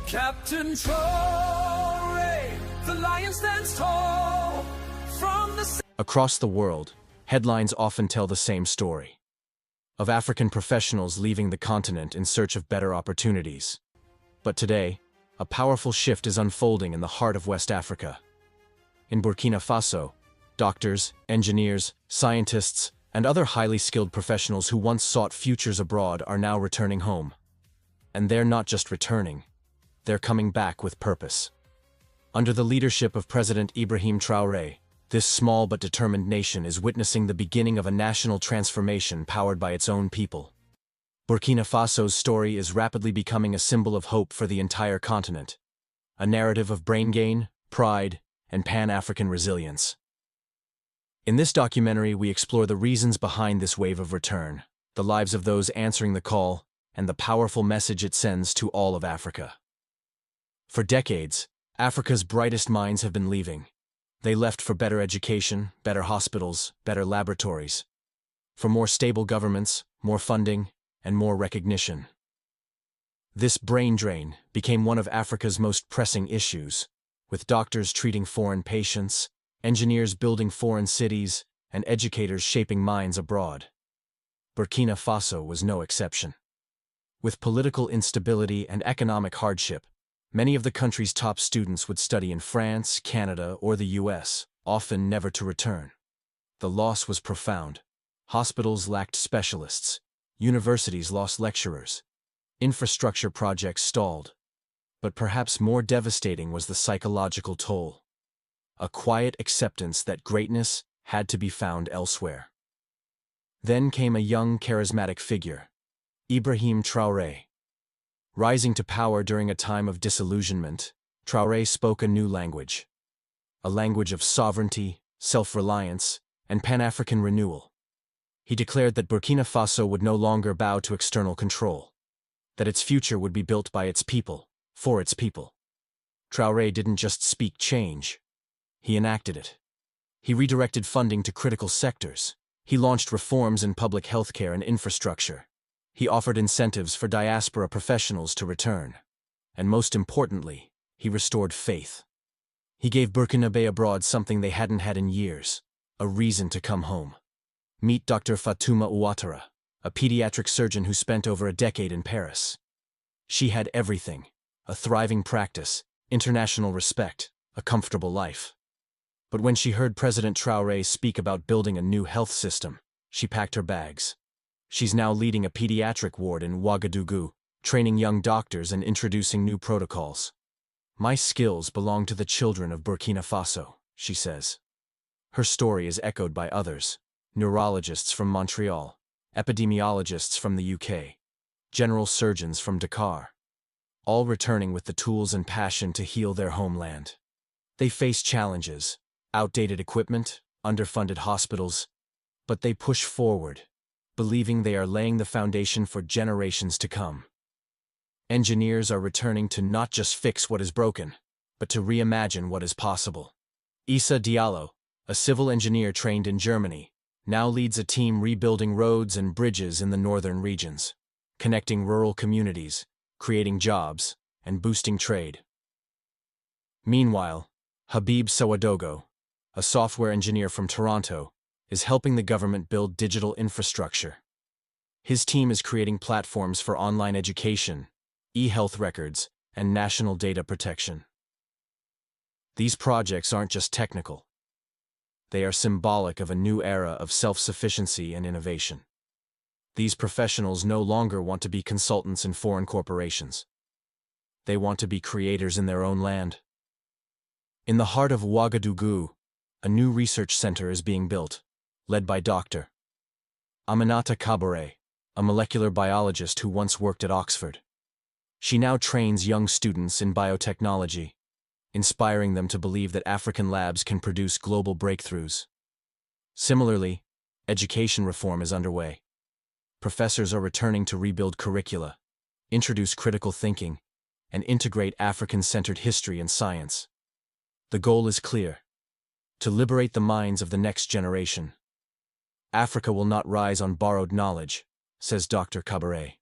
Captain Traoré, the lion stands tall from the... Across the world, headlines often tell the same story. Of African professionals leaving the continent in search of better opportunities. But today, a powerful shift is unfolding in the heart of West Africa. In Burkina Faso, doctors, engineers, scientists, and other highly skilled professionals who once sought futures abroad are now returning home. And they're not just returning. They're coming back with purpose. Under the leadership of President Ibrahim Traoré, this small but determined nation is witnessing the beginning of a national transformation powered by its own people. Burkina Faso's story is rapidly becoming a symbol of hope for the entire continent, a narrative of brain gain, pride, and Pan-African resilience. In this documentary, we explore the reasons behind this wave of return, the lives of those answering the call, and the powerful message it sends to all of Africa. For decades, Africa's brightest minds have been leaving. They left for better education, better hospitals, better laboratories, for more stable governments, more funding, and more recognition. This brain drain became one of Africa's most pressing issues, with doctors treating foreign patients, engineers building foreign cities, and educators shaping minds abroad. Burkina Faso was no exception. With political instability and economic hardship, many of the country's top students would study in France, Canada, or the US, often never to return. The loss was profound. Hospitals lacked specialists. Universities lost lecturers. Infrastructure projects stalled. But perhaps more devastating was the psychological toll. A quiet acceptance that greatness had to be found elsewhere. Then came a young, charismatic figure, Ibrahim Traoré. Rising to power during a time of disillusionment, Traoré spoke a new language. A language of sovereignty, self-reliance, and Pan-African renewal. He declared that Burkina Faso would no longer bow to external control, that its future would be built by its people, for its people. Traoré didn't just speak change. He enacted it. He redirected funding to critical sectors. He launched reforms in public healthcare and infrastructure. He offered incentives for diaspora professionals to return. And most importantly, he restored faith. He gave Burkinabe abroad something they hadn't had in years, a reason to come home. Meet Dr. Fatouma Ouattara, a pediatric surgeon who spent over a decade in Paris. She had everything: a thriving practice, international respect, a comfortable life. But when she heard President Traoré speak about building a new health system, she packed her bags. She's now leading a pediatric ward in Ouagadougou, training young doctors and introducing new protocols. My skills belong to the children of Burkina Faso, she says. Her story is echoed by others: neurologists from Montreal, epidemiologists from the UK, general surgeons from Dakar, all returning with the tools and passion to heal their homeland. They face challenges: outdated equipment, underfunded hospitals, but they push forward, believing they are laying the foundation for generations to come. Engineers are returning to not just fix what is broken, but to reimagine what is possible. Issa Diallo, a civil engineer trained in Germany, now leads a team rebuilding roads and bridges in the northern regions, connecting rural communities, creating jobs, and boosting trade. Meanwhile, Habib Sawadogo, a software engineer from Toronto, is helping the government build digital infrastructure. His team is creating platforms for online education, e-health records, and national data protection. These projects aren't just technical. They are symbolic of a new era of self-sufficiency and innovation. These professionals no longer want to be consultants in foreign corporations. They want to be creators in their own land. In the heart of Ouagadougou, a new research center is being built, led by Dr. Aminata Kabore, a molecular biologist who once worked at Oxford. She now trains young students in biotechnology, inspiring them to believe that African labs can produce global breakthroughs. Similarly, education reform is underway. Professors are returning to rebuild curricula, introduce critical thinking, and integrate African-centered history and science. The goal is clear: to liberate the minds of the next generation. Africa will not rise on borrowed knowledge, says Dr. Kabore.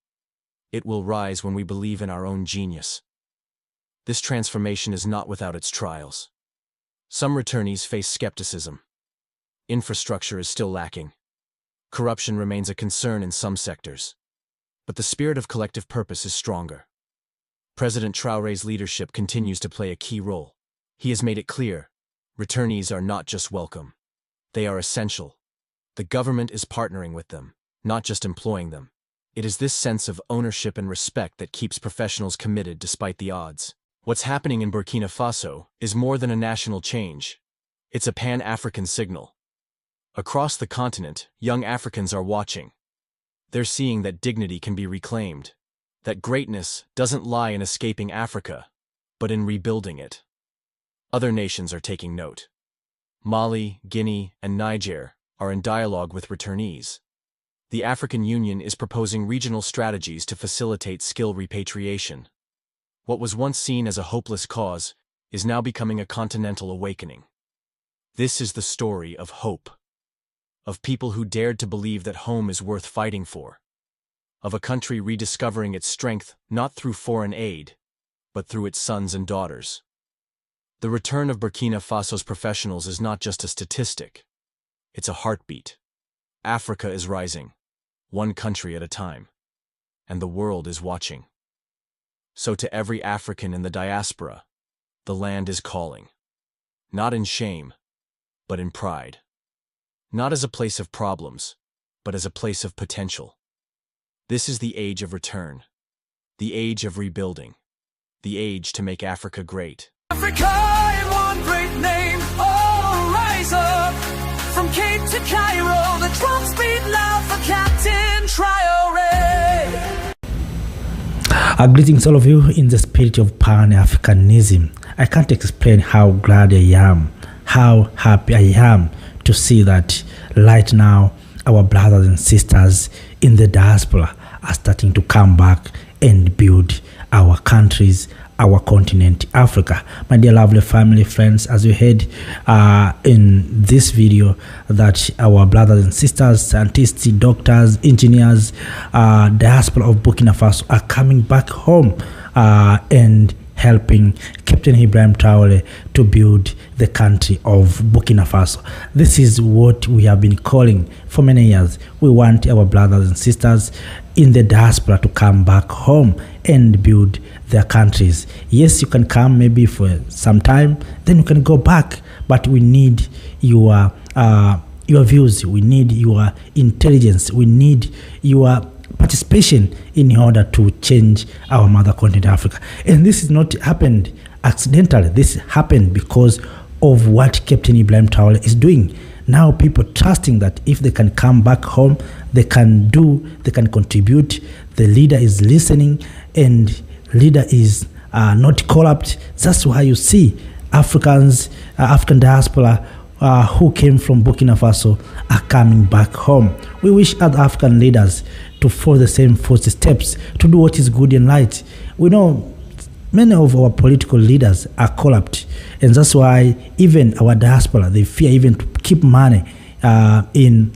It will rise when we believe in our own genius. this transformation is not without its trials. Some returnees face skepticism. Infrastructure is still lacking. Corruption remains a concern in some sectors. But the spirit of collective purpose is stronger. President Traoré's leadership continues to play a key role. He has made it clear, returnees are not just welcome. They are essential. The government is partnering with them, not just employing them. It is this sense of ownership and respect that keeps professionals committed despite the odds. What's happening in Burkina Faso is more than a national change. It's a pan-African signal. Across the continent, young Africans are watching. They're seeing that dignity can be reclaimed, that greatness doesn't lie in escaping Africa, but in rebuilding it. Other nations are taking note. Mali, Guinea, and Niger are in dialogue with returnees. The African Union is proposing regional strategies to facilitate skill repatriation. What was once seen as a hopeless cause is now becoming a continental awakening. This is the story of hope. Of people who dared to believe that home is worth fighting for. Of a country rediscovering its strength not through foreign aid, but through its sons and daughters. The return of Burkina Faso's professionals is not just a statistic. It's a heartbeat. Africa is rising, one country at a time. And the world is watching. So to every African in the diaspora, the land is calling. Not in shame, but in pride. Not as a place of problems, but as a place of potential. This is the age of return, the age of rebuilding, the age to make Africa great. Africa in one great name, all rise up. From Cape to Cairo, the drums beat loud for Captain Traoré. Greetings all of you in the spirit of Pan-Africanism. I can't explain how glad I am, how happy I am to see that right now our brothers and sisters in the diaspora are starting to come back and build our countries, our continent, Africa. My dear lovely family, friends, as you heard in this video, that our brothers and sisters, scientists, doctors, engineers, diaspora of Burkina Faso are coming back home and helping Captain Ibrahim Traoré to build the country of Burkina Faso. This is what we have been calling for many years. We want our brothers and sisters in the diaspora to come back home and build their countries. Yes, you can come maybe for some time, then you can go back, but we need your views, we need your intelligence, we need your participation in order to change our mother continent Africa. And this is not happened accidentally. This happened because of what Captain Ibrahim Traoré is doing. Now people trusting that if they can come back home, they can contribute. The leader is listening and leader is not corrupt. That's why you see African diaspora who came from Burkina Faso are coming back home. We wish other African leaders to follow the same footsteps, to do what is good and right. We know many of our political leaders are corrupt, and that's why even our diaspora, they fear even to keep money in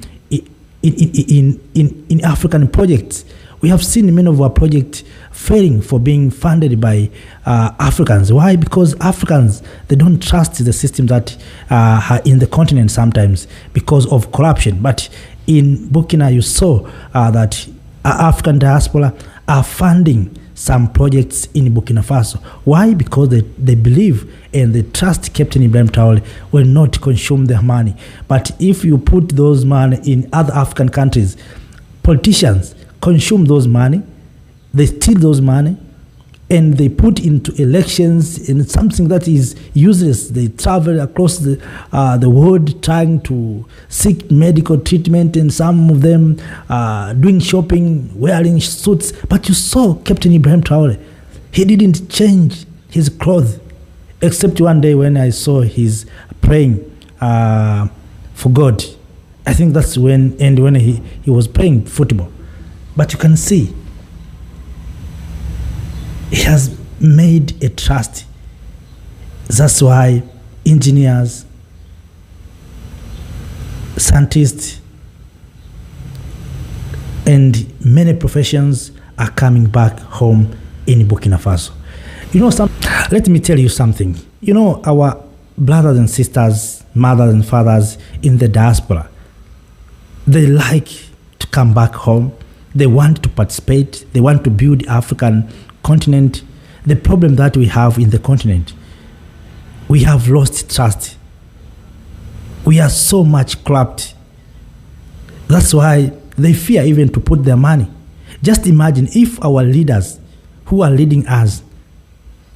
African projects. We have seen many of our projects failing for being funded by Africans. Why? Because Africans, they don't trust the system that are in the continent sometimes because of corruption. But in Burkina, you saw that African diaspora are funding some projects in Burkina Faso. Why? Because they believe and they trust Captain Ibrahim Traoré will not consume their money. But if you put those money in other African countries, politicians consume those money, they steal those money, and they put into elections in something that is useless. They travel across the world trying to seek medical treatment, and some of them doing shopping, wearing suits. But you saw Captain Ibrahim Traoré. He didn't change his clothes, except one day when I saw his praying for God. I think that's when he was playing football. But you can see, he has made a trust. That's why engineers, scientists, and many professions are coming back home in Burkina Faso. Let me tell you something. Our brothers and sisters, mothers and fathers in the diaspora, they like to come back home. They want to participate. They want to build the African continent. The problem that we have in the continent, we have lost trust. We are so much corrupt. That's why they fear even to put their money. Just imagine if our leaders who are leading us,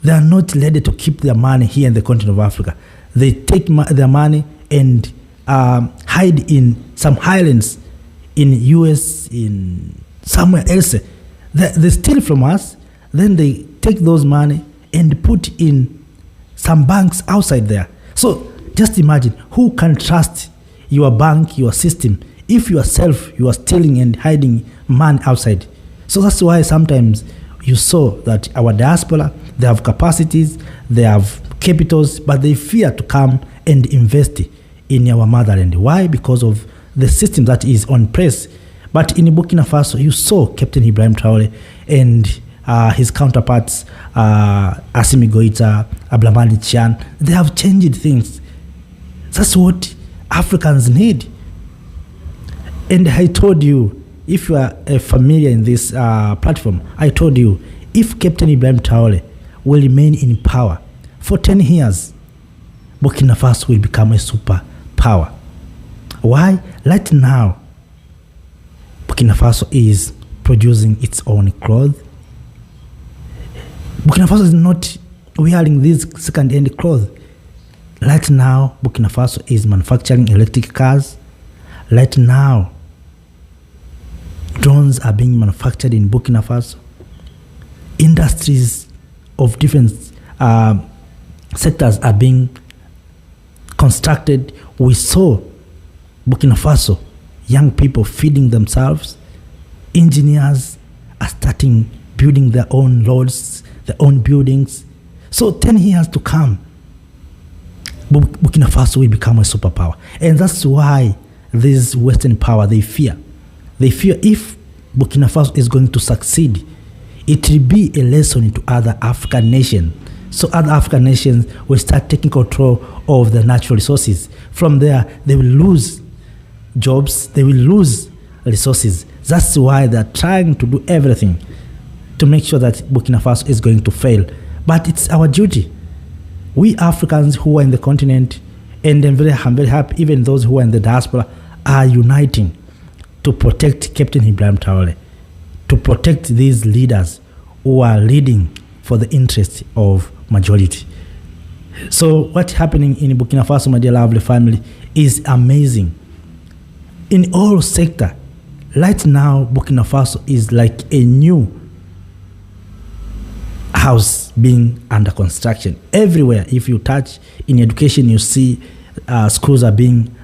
they are not ready to keep their money here in the continent of Africa. They take their money and hide in some islands in US, in somewhere else. They steal from us, then they take those money and put in some banks outside there. So just imagine, who can trust your bank, your system, if yourself you are stealing and hiding money outside? So that's why sometimes you saw that our diaspora, they have capacities, they have capitals, but they fear to come and invest in our motherland. Why? Because of the system that is on press. But in Burkina Faso, you saw Captain Ibrahim Traoré and his counterparts, Assimi Goïta, Abdulrahman Tiani, they have changed things. That's what Africans need. And I told you, if you are familiar in this platform, I told you, if Captain Ibrahim Traoré will remain in power for 10 years, Burkina Faso will become a superpower. Why? Right now, Burkina Faso is producing its own clothes. Burkina Faso is not wearing these second-hand clothes. Right now, Burkina Faso is manufacturing electric cars. Right now, drones are being manufactured in Burkina Faso. Industries of different sectors are being constructed. We saw Burkina Faso, young people feeding themselves. Engineers are starting building their own roads, their own buildings. So 10 years to come, Burkina Faso will become a superpower. And that's why this Western power, they fear. They fear if Burkina Faso is going to succeed, it will be a lesson to other African nations. So other African nations will start taking control of the natural resources. From there, they will lose jobs, they will lose resources. That's why they're trying to do everything to make sure that Burkina Faso is going to fail. But it's our duty. We Africans who are in the continent, and I'm very happy, even those who are in the diaspora, are uniting to protect Captain Ibrahim Traoré, to protect these leaders who are leading for the interest of majority. So what's happening in Burkina Faso, my dear lovely family, is amazing. In all sectors, right now, Burkina Faso is like a new house being under construction. Everywhere, if you touch in education, you see schools are being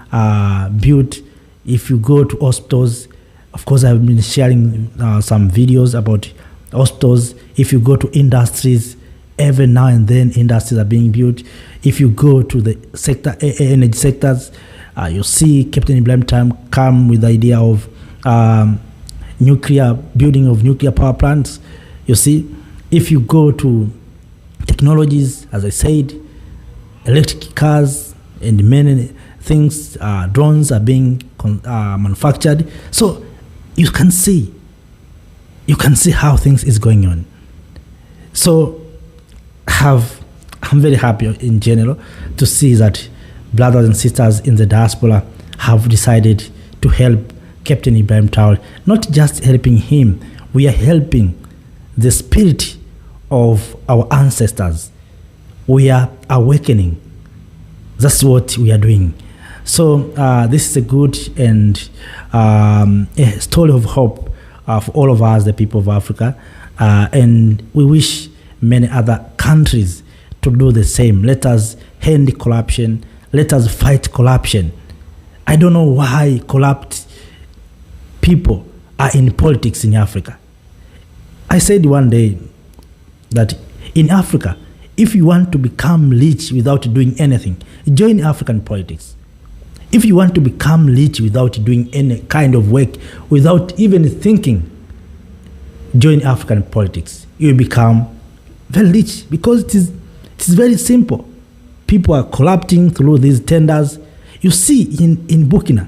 built. If you go to hospitals, of course, I've been sharing some videos about hospitals. If you go to industries, every now and then industries are being built. If you go to the sector, energy sectors, you see Captain Ibrahim Traoré come with the idea of building of nuclear power plants. You see, if you go to technologies, as I said, electric cars and many things, drones are being manufactured. So you can see how things is going on. So I'm very happy in general to see that brothers and sisters in the diaspora have decided to help Captain Ibrahim Traoré. Not just helping him, we are helping the spirit of our ancestors. We are awakening. That's what we are doing. So this is a good and a story of hope for all of us, the people of Africa. And we wish many other countries to do the same. Let us end corruption. Let us fight corruption. I don't know why corrupt people are in politics in Africa. I said one day that in Africa, if you want to become rich without doing anything, join African politics. If you want to become rich without doing any kind of work, without even thinking, join African politics. You will become very rich, because it is very simple. People are corrupting through these tenders. You see in Burkina.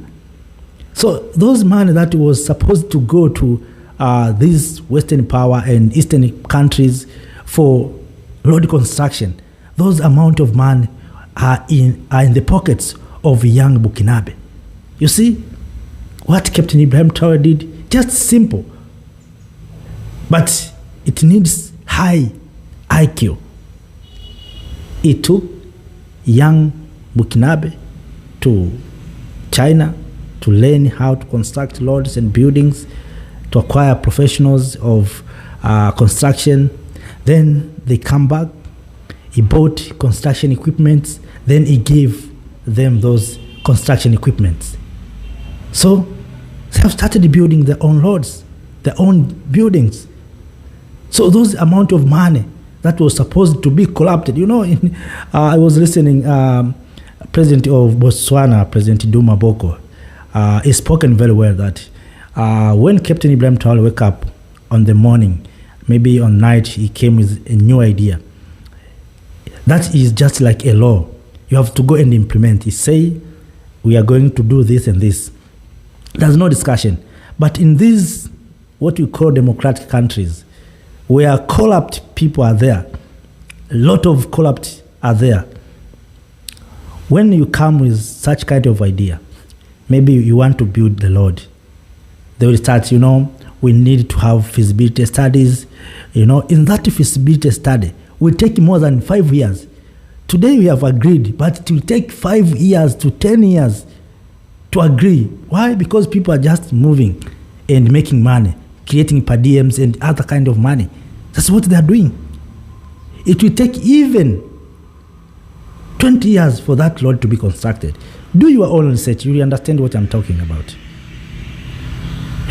So those money that was supposed to go to these Western power and Eastern countries for road construction, those amount of money are in the pockets of young Burkinabe. You see what Captain Ibrahim Traoré did? Just simple. But it needs high IQ. He took young Burkinabe to China to learn how to construct roads and buildings, to acquire professionals of construction. Then they come back. He bought construction equipment. Then he gave them those construction equipment. So they have started building their own roads, their own buildings. So those amount of money that was supposed to be corrupted, I was listening, President of Botswana, President Duma Boko, he spoken very well that when Captain Ibrahim Traoré wake up on the morning, maybe on night, he came with a new idea. That is just like a law. You have to go and implement. He say, we are going to do this and this. There's no discussion. But in these, what we call democratic countries, where corrupt people are there, a lot of corrupt are there. When you come with such kind of idea, maybe you want to build the road, they will start, we need to have feasibility studies. In that feasibility study, will take more than 5 years. Today we have agreed, but it will take 5 years to 10 years to agree. Why? Because people are just moving and making money, creating per diems and other kind of money. That's what they are doing. It will take even 20 years for that road to be constructed. Do your own research. You will understand what I'm talking about.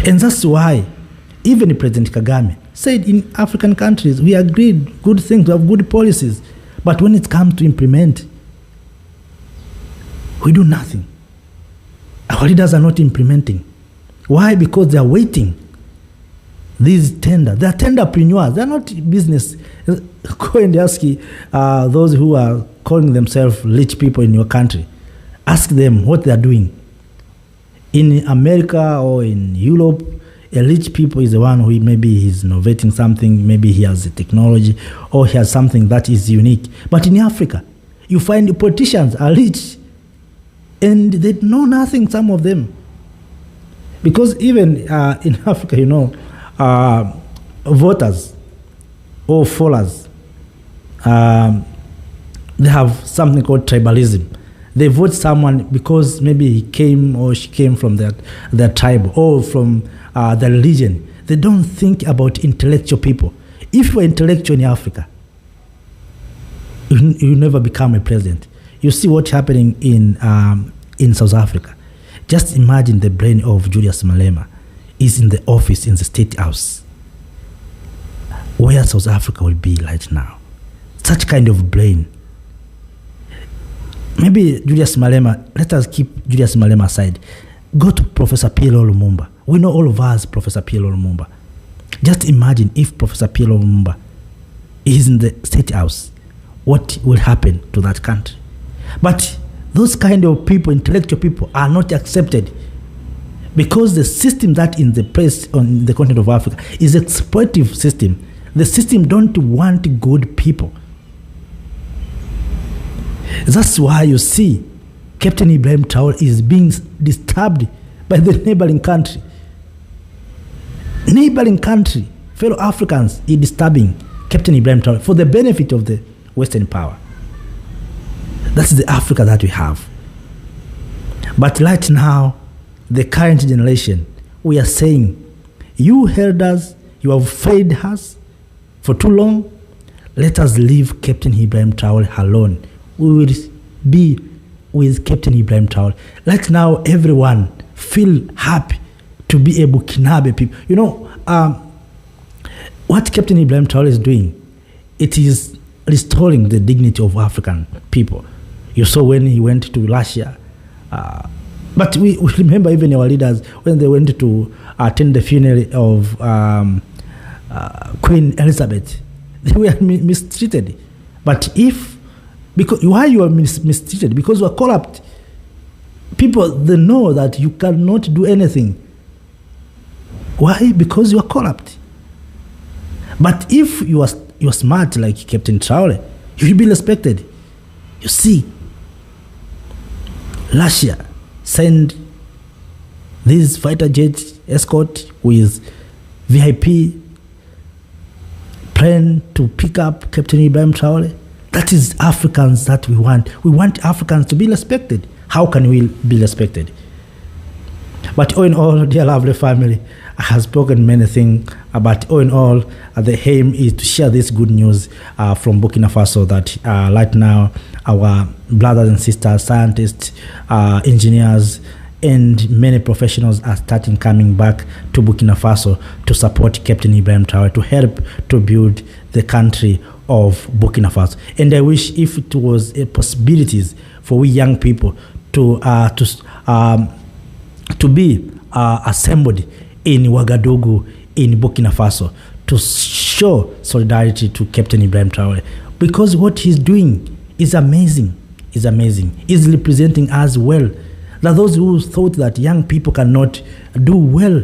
And that's why even President Kagame said in African countries, we agreed good things, we have good policies. But when it comes to implement, we do nothing. Our leaders are not implementing. Why? Because they are waiting. These tender, they are tenderpreneurs. They are not business. Go and ask those who are calling themselves rich people in your country. Ask them what they are doing. In America or in Europe, a rich people is the one who maybe he's innovating something, maybe he has a technology, or he has something that is unique. But in Africa, you find politicians are rich, and they know nothing, some of them. Because even in Africa, voters or followers, they have something called tribalism. They vote someone because maybe he came or she came from their tribe or from their religion. They don't think about intellectual people. If you are intellectual in Africa, you never become a president. You see what's happening in South Africa. Just imagine the brain of Julius Malema is in the office in the State House. Where South Africa will be right now. Such kind of brain. Maybe Julius Malema, let us keep Julius Malema aside. Go to Professor Pierre Lumumba. We know all of us Professor Pierre Lumumba. Just imagine if Professor Pierre Lumumba is in the State House. What will happen to that country? But those kind of people, intellectual people, are not accepted because the system that in the place on the continent of Africa is an exploitative system. The system don't want good people. That's why you see Captain Ibrahim Traoré is being disturbed by the neighboring country. Neighboring country, fellow Africans, is disturbing Captain Ibrahim Traoré for the benefit of the Western power. That's the Africa that we have. But right now, the current generation, we are saying, you held us, you have failed us for too long. Let us leave Captain Ibrahim Traoré alone. We will be with Captain Ibrahim Traoré. Right now, everyone feel happy to be a Burkinabe people. What Captain Ibrahim Traoré is doing, it is restoring the dignity of African people. You saw when he went to Russia. But we remember even our leaders when they went to attend the funeral of Queen Elizabeth. they were mistreated. But why you are mistreated? Because you are corrupt. People, they know that you cannot do anything. Why? Because you are corrupt. But if you are smart like Captain Traore, you will be respected. You see, Russia send this fighter jet escort with VIP plane to pick up Captain Ibrahim Traoré. That is Africans that we want. We want Africans to be respected. How can we be respected? But all in all, dear lovely family, I have spoken many things, but all in all, the aim is to share this good news from Burkina Faso that right now our brothers and sisters, scientists, engineers, and many professionals are starting coming back to Burkina Faso to support Captain Ibrahim Traoré, to help to build the country of Burkina Faso. And I wish if it was a possibilities for we young people to be assembled in Ouagadougou, in Burkina Faso, to show solidarity to Captain Ibrahim Traoré, because what he's doing is amazing. Is amazing. He's representing us well. That those who thought that young people cannot do well,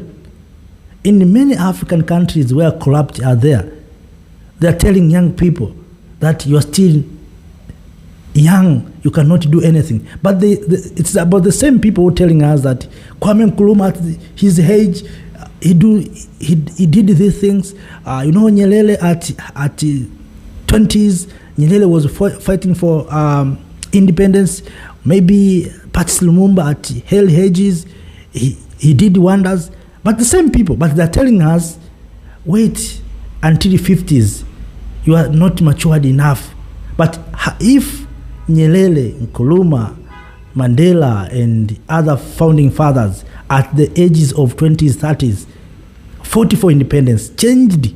in many African countries where corrupt are there, they are telling young people that you are still young, you cannot do anything. But it's about the same people who are telling us that Kwame Nkrumah at his age, he did these things. Nyerere at 20s, Nyerere was fighting for independence. Maybe Patrice Lumumba at hell ages, he did wonders. But the same people, but they're telling us, wait until the 50s, you are not matured enough. But if Nyerere, Nkrumah, Mandela, and other founding fathers at the ages of 20s, 30s, 40 for independence, changed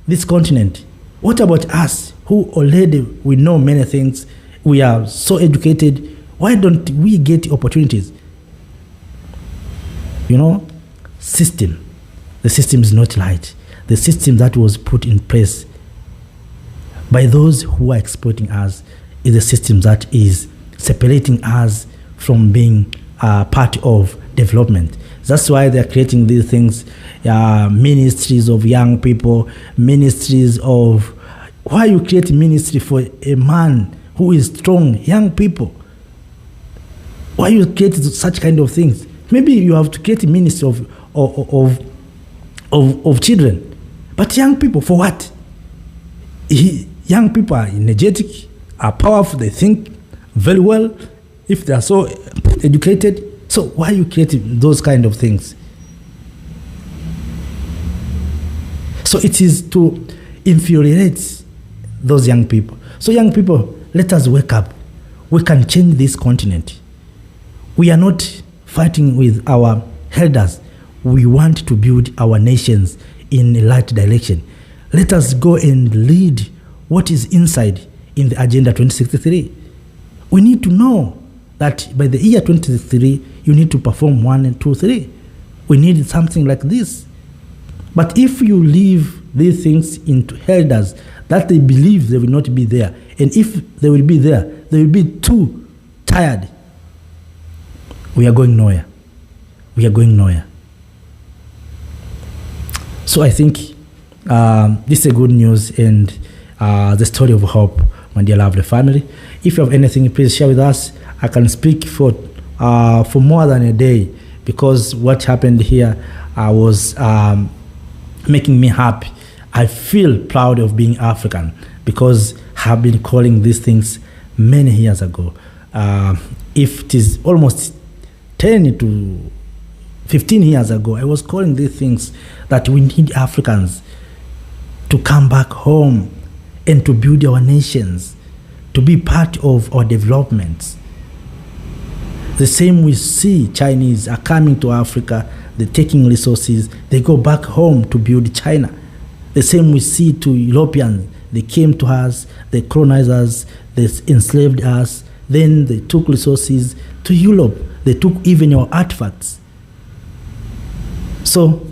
this continent, what about us who already we know many things, we are so educated? Why don't we get opportunities? System. The system is not right. The system that was put in place by those who are exploiting us is a system that is separating us from being part of development. That's why they're creating these things, ministries of young people, ministries of... Why you create ministry for a man who is strong, young people? Why you create such kind of things? Maybe you have to create a ministry of children. But young people, for what? Young people are energetic, are powerful, they think very well, if they are so educated. So why you creating those kind of things? So it is to infuriate those young people. So young people, let us wake up. We can change this continent. We are not fighting with our elders. We want to build our nations in the right direction. Let us go and lead what is inside in the Agenda 2063. We need to know that by the year 2063, you need to perform 1 and 2, 3. We need something like this. But if you leave these things into elders that they believe they will not be there, and if they will be there, they will be too tired, we are going nowhere. We are going nowhere. So I think this is a good news and the story of hope, my dear lovely family. If you have anything, please share with us. I can speak for more than a day, because what happened here was making me happy. I feel proud of being African, because I have been calling these things many years ago. If it is almost 10 to 15 years ago, I was calling these things that we need Africans to come back home and to build our nations, to be part of our developments. The same we see Chinese are coming to Africa, they're taking resources, they go back home to build China. The same we see to Europeans, they came to us, they colonized us, they enslaved us, then they took resources to Europe, they took even our artifacts. So,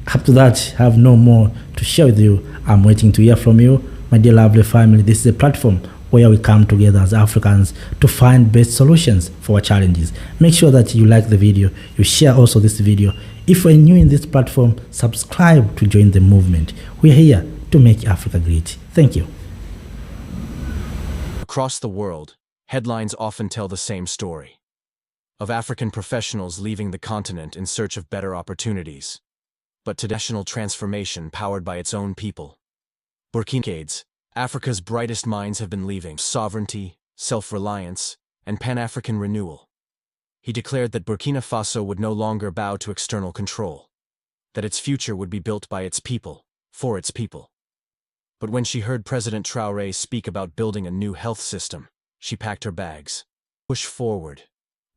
after that, I have no more to share with you. I'm waiting to hear from you, my dear lovely family. This is a platform where we come together as Africans to find best solutions for our challenges. Make sure that you like the video, you share also this video. If you're new in this platform, subscribe to join the movement. We're here to make Africa great. Thank you. Across the world, headlines often tell the same story. Of African professionals leaving the continent in search of better opportunities. But to national transformation powered by its own people. Burkina Faso, Africa's brightest minds have been leaving sovereignty, self-reliance, and Pan-African renewal. He declared that Burkina Faso would no longer bow to external control, that its future would be built by its people, for its people. But when she heard President Traoré speak about building a new health system, she packed her bags. Push forward,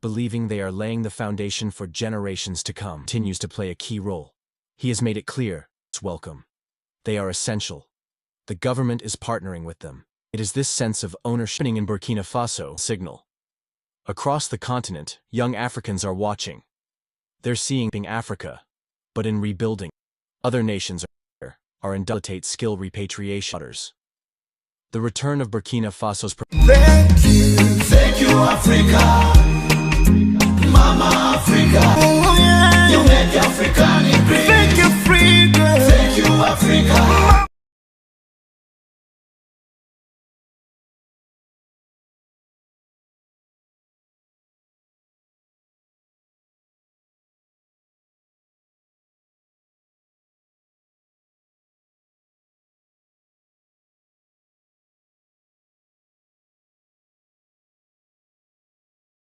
believing they are laying the foundation for generations to come. Continues to play a key role. He has made it clear, it's welcome. They are essential. The government is partnering with them. It is this sense of ownership in Burkina Faso signal. Across the continent, young Africans are watching. They're seeing Africa, but in rebuilding. Other nations are in facilitate skill repatriation. The return of Burkina Faso's Thank you, Africa, Mama Africa. Oh, yeah. You make Africa great. Thank you, Africa. Thank you, Africa.